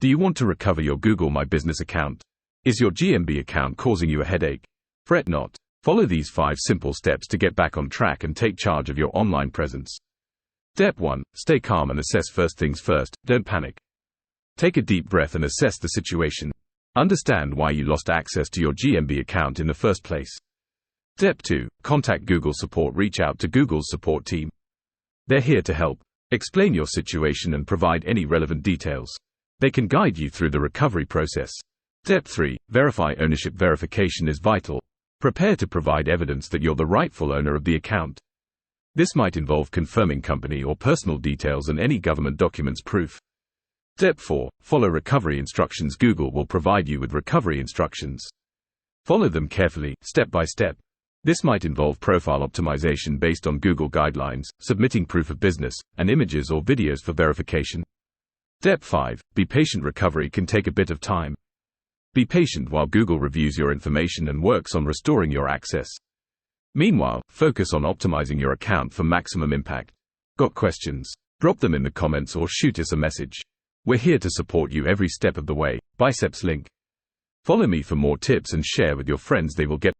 Do you want to recover your Google My Business account? Is your GMB account causing you a headache? Fret not. Follow these 5 simple steps to get back on track and take charge of your online presence. Step 1. Stay calm and assess. First things first, don't panic. Take a deep breath and assess the situation. Understand why you lost access to your GMB account in the first place. Step 2. Contact Google Support. Reach out to Google's support team. They're here to help. Explain your situation and provide any relevant details. They can guide you through the recovery process. Step 3. Verify ownership. Verification is vital. Prepare to provide evidence that you're the rightful owner of the account. This might involve confirming company or personal details and any government documents proof. Step 4. Follow recovery instructions. Google will provide you with recovery instructions. Follow them carefully, step by step. This might involve profile optimization based on Google guidelines, submitting proof of business, and images or videos for verification. Step 5. Be patient. Recovery can take a bit of time. Be patient while Google reviews your information and works on restoring your access. Meanwhile, focus on optimizing your account for maximum impact. Got questions? Drop them in the comments or shoot us a message. We're here to support you every step of the way. Biceps link. Follow me for more tips and share with your friends. They will get